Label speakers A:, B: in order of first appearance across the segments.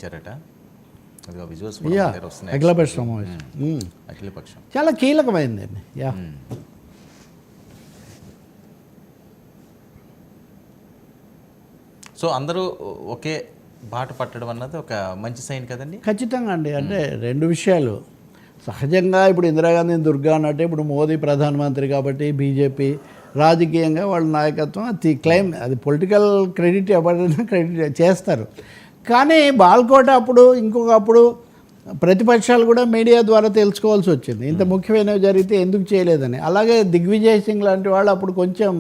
A: నిర్వహించారట. అదిగో visuals
B: yeah
A: వస్తున్నాయి.
B: అఖిలపక్ష సమావేశం
A: అఖిలపక్షం
B: చాలా కీలకమైందండి. యా
A: సో అందరూ ఒకే బాట పట్టడం అన్నది ఒక మంచి సైన్ కదండి.
B: ఖచ్చితంగా అండి. అంటే రెండు విషయాలు సహజంగా ఇప్పుడు ఇందిరాగాంధీని దుర్గా అన్నట్టు ఇప్పుడు మోదీ ప్రధానమంత్రి కాబట్టి బీజేపీ రాజకీయంగా వాళ్ళ నాయకత్వం అది క్లెయిమ్, అది పొలిటికల్ క్రెడిట్ ఎవరైనా క్రెడిట్ చేస్తారు. కానీ బాల్కోట అప్పుడు ఇంకొకప్పుడు ప్రతిపక్షాలు కూడా మీడియా ద్వారా తెలుసుకోవాల్సి వచ్చింది ఇంత ముఖ్యమైనవి జరిగితే ఎందుకు చేయలేదని. అలాగే దిగ్విజయ్ సింగ్ లాంటి వాళ్ళు అప్పుడు కొంచెం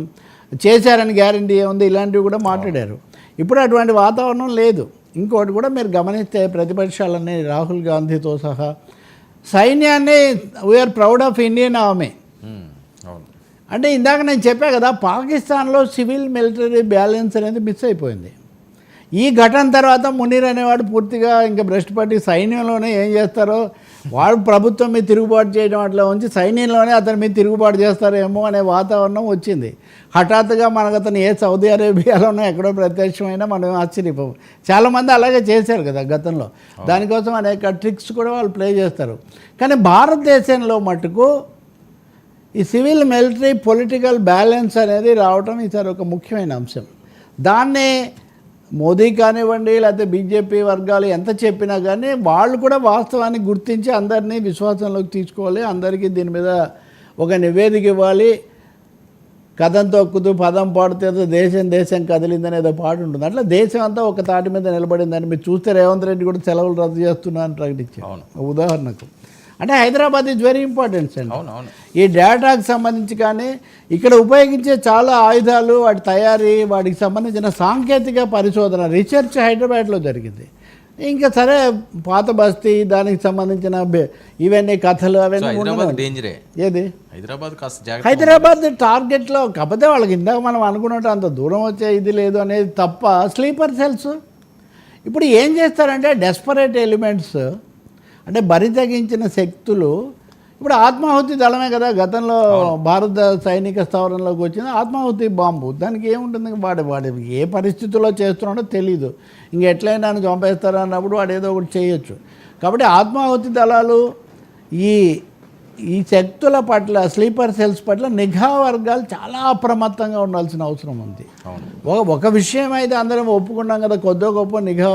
B: చేశారని గ్యారంటీ ఏముంది, ఇలాంటివి కూడా మాట్లాడారు. ఇప్పుడు అటువంటి వాతావరణం లేదు. ఇంకోటి కూడా మీరు గమనిస్తే ప్రతిపక్షాలన్నీ రాహుల్ గాంధీతో సహా సైన్యాన్ని we are proud of Indian army అంటే ఇందాక నేను చెప్పా కదా, పాకిస్తాన్లో సివిల్ మిలిటరీ బ్యాలెన్స్ అనేది మిస్ అయిపోయింది. ఈ ఘటన తర్వాత మునీర్ అనేవాడు పూర్తిగా ఇంకా భ్రష్టు పట్టి సైన్యంలోనే ఏం చేస్తారో వాడు ప్రభుత్వం మీద తిరుగుబాటు చేయడం అట్లా ఉంచి సైన్యంలోనే అతని మీద తిరుగుబాటు చేస్తారేమో అనే వాతావరణం వచ్చింది. హఠాత్తుగా మనకు అతను ఏ సౌదీ అరేబియాలోనో ఎక్కడో ప్రత్యక్షమైనా మనం ఆశ్చర్యపోము. చాలామంది అలాగే చేశారు కదా గతంలో. దానికోసం అనేక ట్రిక్స్ కూడా వాళ్ళు ప్లే చేస్తారు. కానీ భారతదేశంలో మటుకు ఈ సివిల్ మిలిటరీ పొలిటికల్ బ్యాలెన్స్ అనేది రావటం ఈసారి ఒక ముఖ్యమైన అంశం. దాన్ని మోదీ కానివ్వండి లేకపోతే బీజేపీ వర్గాలు ఎంత చెప్పినా కానీ వాళ్ళు కూడా వాస్తవాన్ని గుర్తించి అందరినీ విశ్వాసంలోకి తీసుకోవాలి, అందరికీ దీని మీద ఒక నివేదిక ఇవ్వాలి. కథం తొక్కుతూ పదం పాడితే దేశం దేశం కదిలిందని ఏదో పాట ఉంటుంది. అట్లా దేశం అంతా ఒక తాటి మీద నిలబడిందని మీరు చూస్తే రేవంత్ రెడ్డి కూడా సెలవులు రద్దు చేస్తున్నా అని ప్రకటించారు. ఉదాహరణకు అంటే హైదరాబాద్ ఈజ్ వెరీ ఇంపార్టెంట్ అండి. ఈ డేటాకు సంబంధించి కానీ ఇక్కడ ఉపయోగించే చాలా ఆయుధాలు, వాటి తయారీ, వాటికి సంబంధించిన సాంకేతిక పరిశోధన రీసెర్చ్ హైదరాబాద్లో జరిగింది. ఇంకా సరే పాత బస్తీ దానికి సంబంధించిన ఇవన్నీ కథలు అవన్నీ ఏది హైదరాబాద్ టార్గెట్లో కాకపోతే వాళ్ళకి ఇందాక మనం అనుకున్నట్టు అంత దూరం వచ్చే ఇది లేదు అనేది తప్ప స్లీపర్ సెల్స్ ఇప్పుడు ఏం చేస్తారంటే డెస్పరేట్ ఎలిమెంట్స్ అంటే బరి తెగించిన శక్తులు ఇప్పుడు ఆత్మాహుతి దళమే కదా గతంలో భారత సైనిక స్థావరంలోకి వచ్చింది ఆత్మాహుతి బాంబు. దానికి ఏముంటుంది, వాడు ఏ పరిస్థితుల్లో చేస్తున్నాడో తెలీదు, ఇంక ఎట్లయినా చంపేస్తారో అన్నప్పుడు వాడు ఏదో ఒకటి చేయొచ్చు. కాబట్టి ఆత్మాహుతి దళాలు ఈ శక్తుల పట్ల స్లీపర్ సెల్స్ పట్ల నిఘా వర్గాలు చాలా అప్రమత్తంగా ఉండాల్సిన అవసరం ఉంది. ఒక విషయం అయితే అందరం ఒప్పుకున్నాం కదా, కొద్దో గొప్ప నిఘా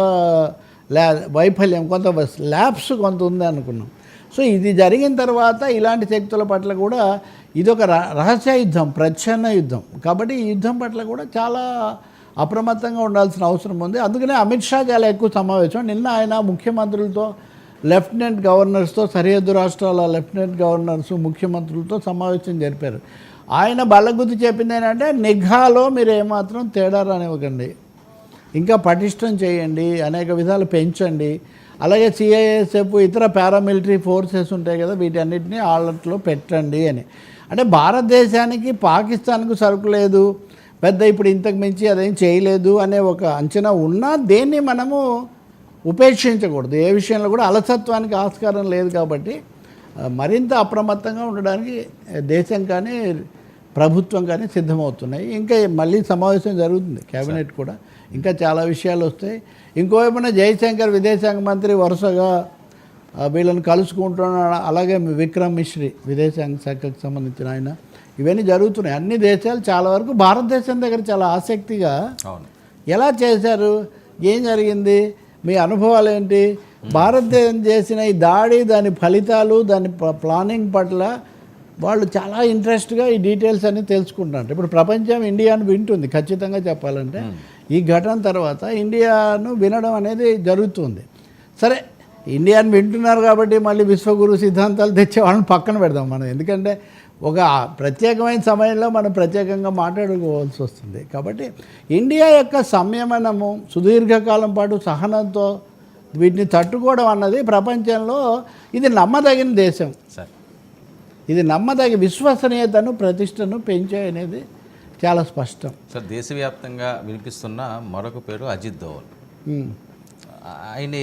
B: వైఫల్యం కొంత ల్యాబ్స్ కొంత ఉంది అనుకున్నాం. సో ఇది జరిగిన తర్వాత ఇలాంటి శక్తుల పట్ల కూడా ఇదొక రహస్య యుద్ధం, ప్రచ్ఛన్న యుద్ధం. కాబట్టి ఈ యుద్ధం పట్ల కూడా చాలా అప్రమత్తంగా ఉండాల్సిన అవసరం ఉంది. అందుకనే అమిత్ షా చాలా ఎక్కువ సమావేశం. నిన్న ఆయన ముఖ్యమంత్రులతో, లెఫ్టినెంట్ గవర్నర్స్తో, సరిహద్దు రాష్ట్రాల లెఫ్టినెంట్ గవర్నర్స్, ముఖ్యమంత్రులతో సమావేశం జరిపారు. ఆయన బల్లగుద్ది చెప్పింది ఏంటంటే నిఘాలో మీరు ఏమాత్రం తేడా రానివ్వకండి, ఇంకా పటిష్టం చేయండి, అనేక విధాలు పెంచండి. అలాగే సిఐఎస్ఎఫ్ ఇతర పారామిలిటరీ ఫోర్సెస్ ఉంటాయి కదా, వీటన్నిటిని వాళ్ళలో పెట్టండి అని. అంటే భారతదేశానికి పాకిస్తాన్కు సరుకు లేదు, పెద్ద ఇప్పుడు ఇంతకు మించి అదేం చేయలేదు అనే ఒక అంచనా ఉన్నా దేన్ని మనము ఉపేక్షించకూడదు. ఏ విషయంలో కూడా అలసత్వానికి ఆస్కారం లేదు. కాబట్టి మరింత అప్రమత్తంగా ఉండడానికి దేశం కానీ ప్రభుత్వం కానీ సిద్ధమవుతున్నాయి. ఇంకా మళ్ళీ సమావేశం జరుగుతుంది కేబినెట్ కూడా, ఇంకా చాలా విషయాలు వస్తాయి. ఇంకోవైపున జయశంకర్ విదేశాంగ మంత్రి వరుసగా వీళ్ళని కలుసుకుంటున్నాడు. అలాగే విక్రమ్ మిశ్రీ విదేశాంగ శాఖకు సంబంధించిన ఆయన, ఇవన్నీ జరుగుతున్నాయి. అన్ని దేశాలు చాలా వరకు భారతదేశం దగ్గర చాలా ఆసక్తిగా ఎలా చేశారు, ఏం జరిగింది, మీ అనుభవాలు ఏంటి, భారతదేశం చేసిన ఈ దాడి, దాని ఫలితాలు, దాని ప్లానింగ్ పట్ల వాళ్ళు చాలా ఇంట్రెస్ట్గా ఈ డీటెయిల్స్ అన్నీ తెలుసుకుంటున్నారు. ఇప్పుడు ప్రపంచం ఇండియాను వింటుంది. ఖచ్చితంగా చెప్పాలంటే ఈ ఘటన తర్వాత ఇండియాను వినడం అనేది జరుగుతుంది. సరే ఇండియాను వింటున్నారు కాబట్టి మళ్ళీ విశ్వగురు సిద్ధాంతాలు తెచ్చే వాళ్ళని పక్కన పెడదాం మనం, ఎందుకంటే ఒక ప్రత్యేకమైన సమయంలో మనం ప్రత్యేకంగా మాట్లాడుకోవాల్సి వస్తుంది. కాబట్టి ఇండియా యొక్క సంయమనము, సుదీర్ఘకాలం పాటు సహనంతో వీటిని తట్టుకోవడం అన్నది ప్రపంచంలో ఇది నమ్మదగిన దేశం, ఇది నమ్మదగిన విశ్వసనీయతను, ప్రతిష్టను పెంచే అనేది చాలా స్పష్టం.
A: సార్ దేశవ్యాప్తంగా వినిపిస్తున్న మరొక పేరు అజిత్ దోవల్. ఆయన